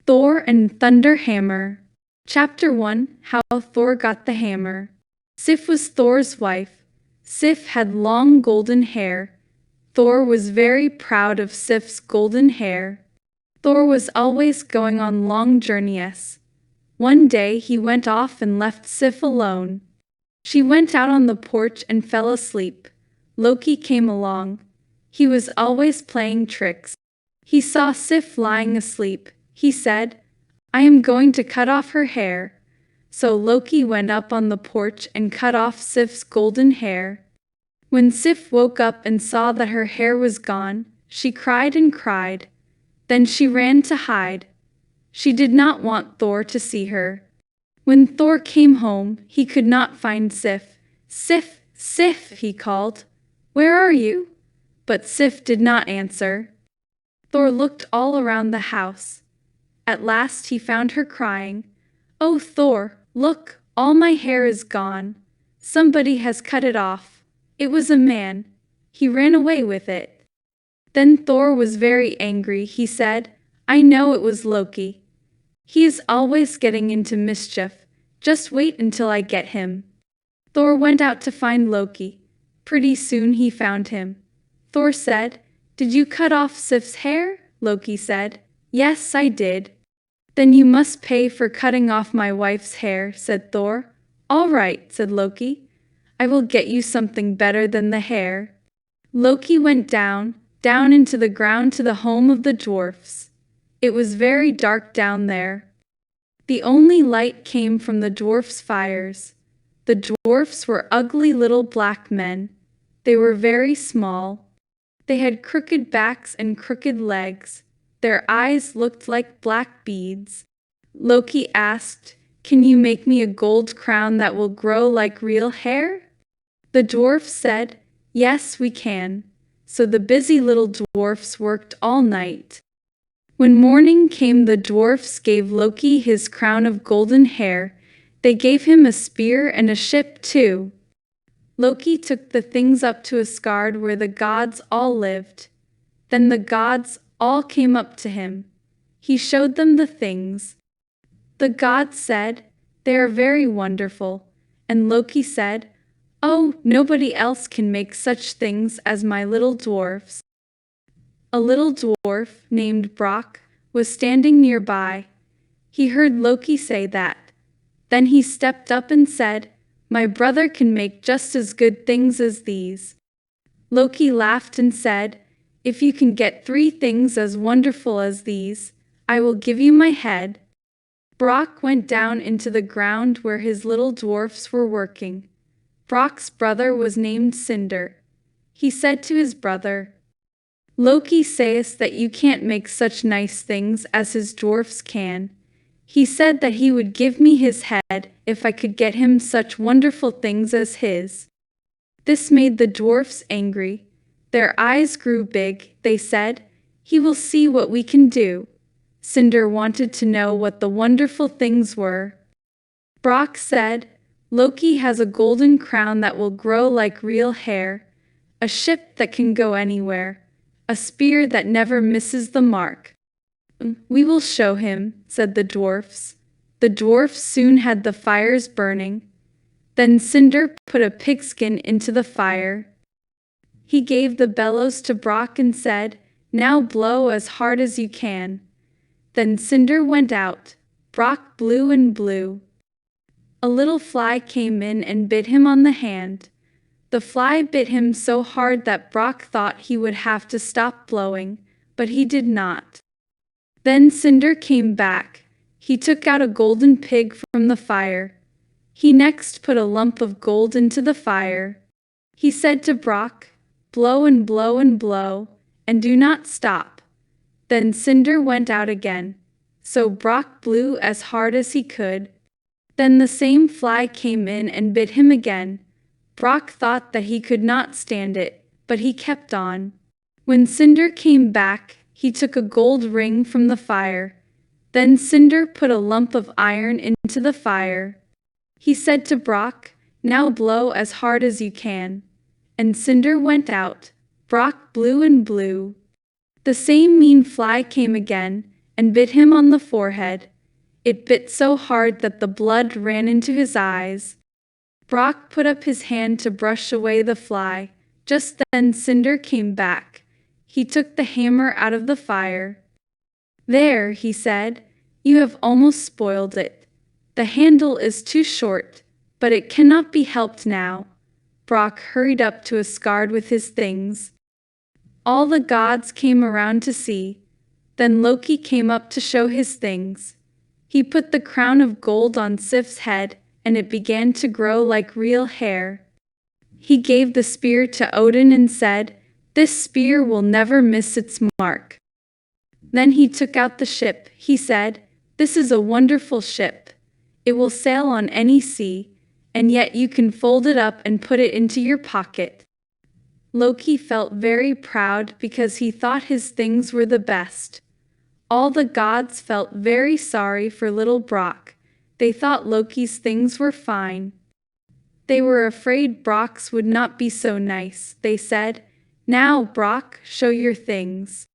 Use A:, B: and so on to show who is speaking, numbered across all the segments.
A: Thor and Thunder Hammer. Chapter 1: How Thor Got the Hammer. Sif was Thor's wife. Sif had long golden hair. Thor was very proud of Sif's golden hair. Thor was always going on long journeys. One day he went off and left Sif alone. She went out on the porch and fell asleep. Loki came along. He was always playing tricks. He saw Sif lying asleep. He said, "I am going to cut off her hair." So Loki went up on the porch and cut off Sif's golden hair. When Sif woke up and saw that her hair was gone, she cried and cried. Then she ran to hide. She did not want Thor to see her. When Thor came home, he could not find Sif. "Sif, Sif," he called. "Where are you?" But Sif did not answer. Thor looked all around the house. At last he found her crying. "Oh Thor, look, all my hair is gone. Somebody has cut it off. It was a man. He ran away with it." Then Thor was very angry. He said, "I know it was Loki. He is always getting into mischief. Just wait until I get him." Thor went out to find Loki. Pretty soon he found him. Thor said, "Did you cut off Sif's hair?" Loki said, "Yes, I did." "Then you must pay for cutting off my wife's hair," said Thor. "All right," said Loki. "I will get you something better than the hair." Loki went down into the ground to the home of the dwarfs. It was very dark down there. The only light came from the dwarfs' fires. The dwarfs were ugly little black men. They were very small. They had crooked backs and crooked legs. Their eyes looked like black beads. Loki asked, "Can you make me a gold crown that will grow like real hair?" The dwarfs said, "Yes, we can." So the busy little dwarfs worked all night. When morning came, the dwarfs gave Loki his crown of golden hair. They gave him a spear and a ship too. Loki took the things up to Asgard where the gods all lived. Then the gods all came up to him. He showed them the things. The gods said, "They are very wonderful." And Loki said, "Oh, nobody else can make such things as my little dwarfs." A little dwarf, named Brock, was standing nearby. He heard Loki say that. Then he stepped up and said, "My brother can make just as good things as these." Loki laughed and said, "If you can get 3 things as wonderful as these, I will give you my head." Brock went down into the ground where his little dwarfs were working. Brock's brother was named Cinder. He said to his brother, "Loki says that you can't make such nice things as his dwarfs can. He said that he would give me his head if I could get him such wonderful things as his." This made the dwarfs angry. Their eyes grew big. They said, "He will see what we can do." Cinder wanted to know what the wonderful things were. Brock said, "Loki has a golden crown that will grow like real hair, a ship that can go anywhere, a spear that never misses the mark." "We will show him," said the dwarfs. The dwarfs soon had the fires burning. Then Cinder put a pigskin into the fire. He gave the bellows to Brock and said, "Now blow as hard as you can." Then Cinder went out. Brock blew and blew. A little fly came in and bit him on the hand. The fly bit him so hard that Brock thought he would have to stop blowing, but he did not. Then Cinder came back. He took out a golden pig from the fire. He next put a lump of gold into the fire. He said to Brock, "Blow and blow and blow, and do not stop." Then Cinder went out again. So Brock blew as hard as he could. Then the same fly came in and bit him again. Brock thought that he could not stand it, but he kept on. When Cinder came back, he took a gold ring from the fire. Then Cinder put a lump of iron into the fire. He said to Brock, "Now blow as hard as you can." And Cinder went out. Brock blew and blew. The same mean fly came again, and bit him on the forehead. It bit so hard that the blood ran into his eyes. Brock put up his hand to brush away the fly. Just then Cinder came back. He took the hammer out of the fire. "There," he said, "you have almost spoiled it. The handle is too short, but it cannot be helped now." Brock hurried up to Asgard with his things. All the gods came around to see. Then Loki came up to show his things. He put the crown of gold on Sif's head, and it began to grow like real hair. He gave the spear to Odin and said, "This spear will never miss its mark." Then he took out the ship. He said, "This is a wonderful ship. It will sail on any sea, and yet you can fold it up and put it into your pocket." Loki felt very proud because he thought his things were the best. All the gods felt very sorry for little Brock. They thought Loki's things were fine. They were afraid Brock's would not be so nice. They said, "Now, Brock, show your things."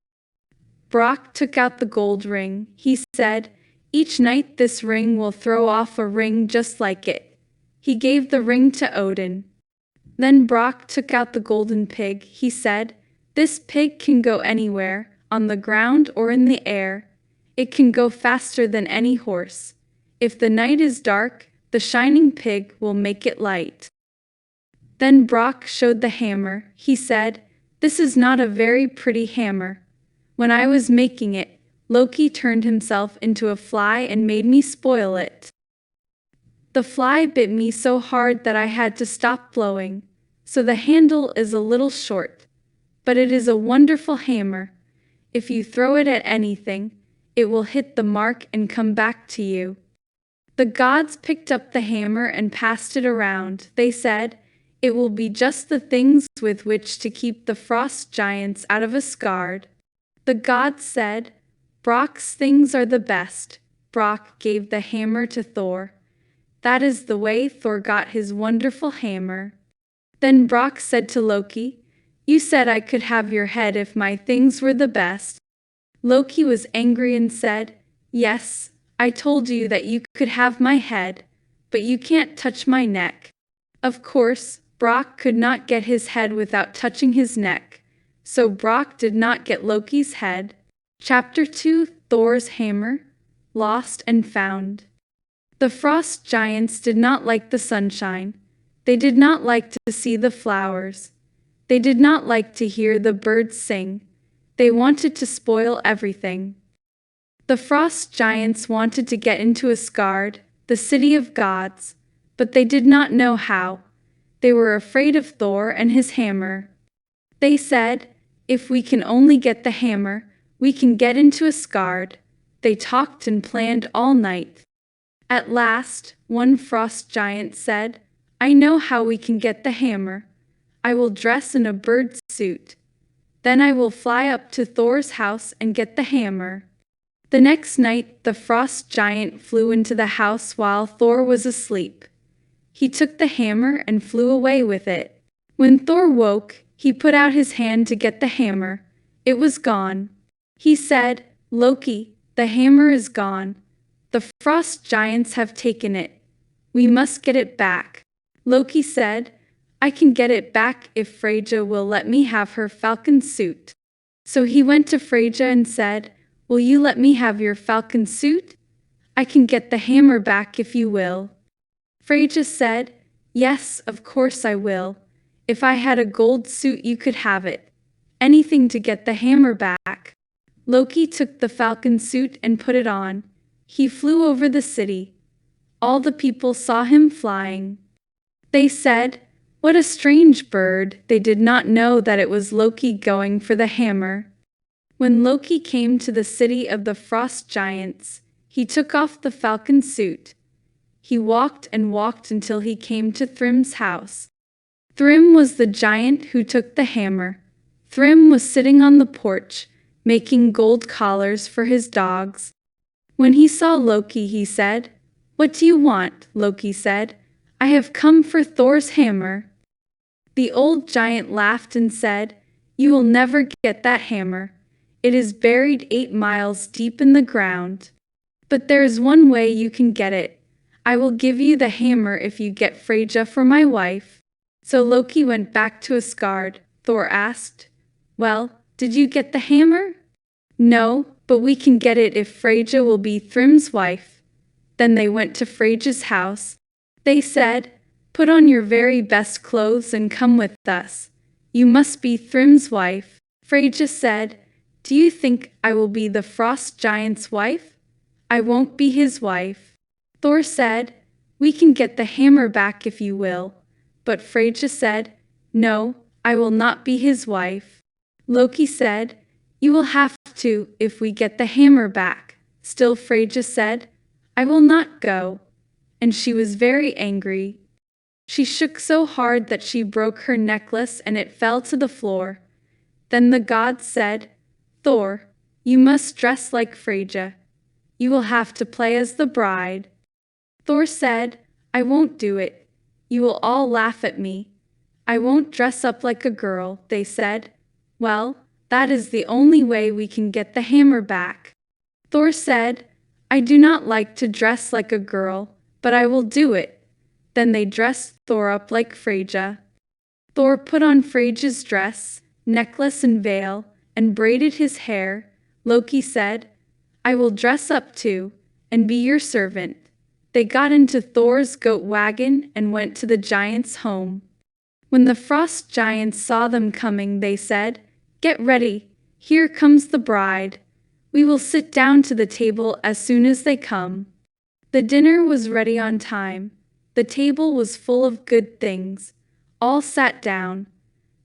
A: Brock took out the gold ring. He said, "Each night this ring will throw off a ring just like it." He gave the ring to Odin. Then Brock took out the golden pig. He said, "This pig can go anywhere, on the ground or in the air. It can go faster than any horse. If the night is dark, the shining pig will make it light." Then Brock showed the hammer. He said, "This is not a very pretty hammer. When I was making it, Loki turned himself into a fly and made me spoil it. The fly bit me so hard that I had to stop blowing, so the handle is a little short. But it is a wonderful hammer. If you throw it at anything, it will hit the mark and come back to you." The gods picked up the hammer and passed it around. They said, "It will be just the things with which to keep the frost giants out of Asgard." The gods said, "Brock's things are the best." Brock gave the hammer to Thor. That is the way Thor got his wonderful hammer. Then Brock said to Loki, "You said I could have your head if my things were the best." Loki was angry and said, "Yes, I told you that you could have my head, but you can't touch my neck." Of course, Brock could not get his head without touching his neck, so Brock did not get Loki's head. Chapter 2: Thor's Hammer, Lost and Found. The frost giants did not like the sunshine. They did not like to see the flowers. They did not like to hear the birds sing. They wanted to spoil everything. The frost giants wanted to get into Asgard, the city of gods, but they did not know how. They were afraid of Thor and his hammer. They said, "If we can only get the hammer, we can get into Asgard." They talked and planned all night. At last, one frost giant said, "I know how we can get the hammer. I will dress in a bird suit. Then I will fly up to Thor's house and get the hammer." The next night, the frost giant flew into the house while Thor was asleep. He took the hammer and flew away with it. When Thor woke, he put out his hand to get the hammer. It was gone. He said, "Loki, the hammer is gone. The frost giants have taken it. We must get it back." Loki said, "I can get it back if Freyja will let me have her falcon suit." So he went to Freyja and said, "Will you let me have your falcon suit? I can get the hammer back if you will." Freyja said, "Yes, of course I will. If I had a gold suit you could have it. Anything to get the hammer back." Loki took the falcon suit and put it on. He flew over the city. All the people saw him flying. They said, "What a strange bird." They did not know that it was Loki going for the hammer. When Loki came to the city of the frost giants, he took off the falcon suit. He walked and walked until he came to Thrym's house. Thrym was the giant who took the hammer. Thrym was sitting on the porch, making gold collars for his dogs. When he saw Loki, he said, "What do you want?" Loki said, "I have come for Thor's hammer." The old giant laughed and said, "You will never get that hammer. It is buried 8 miles deep in the ground. But there is one way you can get it. I will give you the hammer if you get Freyja for my wife." So Loki went back to Asgard. Thor asked, "Well, did you get the hammer?" "No, but we can get it if Freyja will be Thrym's wife." Then they went to Freyja's house. They said, "Put on your very best clothes and come with us. You must be Thrym's wife." Freyja said, "Do you think I will be the frost giant's wife? I won't be his wife." Thor said, "We can get the hammer back if you will." But Freyja said, "No, I will not be his wife." Loki said, "You will have to if we get the hammer back." Still Freyja said, "I will not go." And she was very angry. She shook so hard that she broke her necklace and it fell to the floor. Then the gods said, "Thor, you must dress like Freyja. You will have to play as the bride." Thor said, "I won't do it. You will all laugh at me. I won't dress up like a girl." They said, "Well, that is the only way we can get the hammer back." Thor said, "I do not like to dress like a girl, but I will do it." Then they dressed Thor up like Freyja. Thor put on Freyja's dress, necklace and veil, and braided his hair. Loki said, "I will dress up too, and be your servant." They got into Thor's goat wagon and went to the giant's home. When the frost giants saw them coming, they said, "Get ready, here comes the bride. We will sit down to the table as soon as they come." The dinner was ready on time. The table was full of good things. All sat down.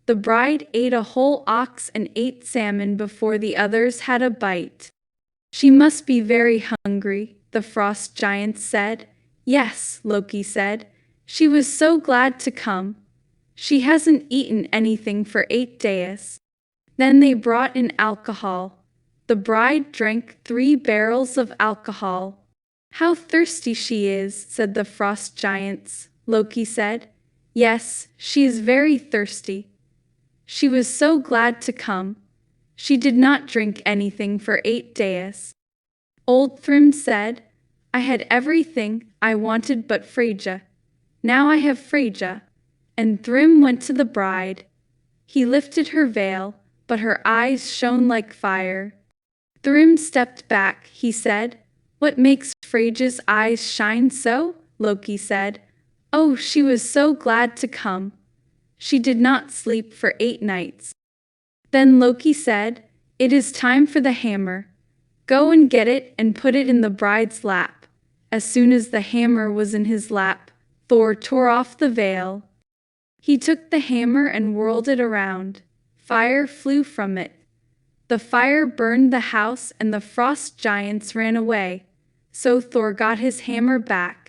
A: The bride ate a whole ox and 8 salmon before the others had a bite. "She must be very hungry," the frost giants said. "Yes," Loki said. "She was so glad to come. She hasn't eaten anything for 8 days." Then they brought in alcohol. The bride drank 3 barrels of alcohol. "How thirsty she is," said the frost giants. Loki said, "Yes, she is very thirsty. She was so glad to come. She did not drink anything for 8 days." Old Thrym said, "I had everything I wanted but Freyja. Now I have Freyja." And Thrym went to the bride. He lifted her veil, but her eyes shone like fire. Thrym stepped back. He said, "What makes Freyja's eyes shine so?" Loki said, "Oh, she was so glad to come. She did not sleep for 8 nights." Then Loki said, "It is time for the hammer. Go and get it and put it in the bride's lap." As soon as the hammer was in his lap, Thor tore off the veil. He took the hammer and whirled it around. Fire flew from it. The fire burned the house and the frost giants ran away. So Thor got his hammer back.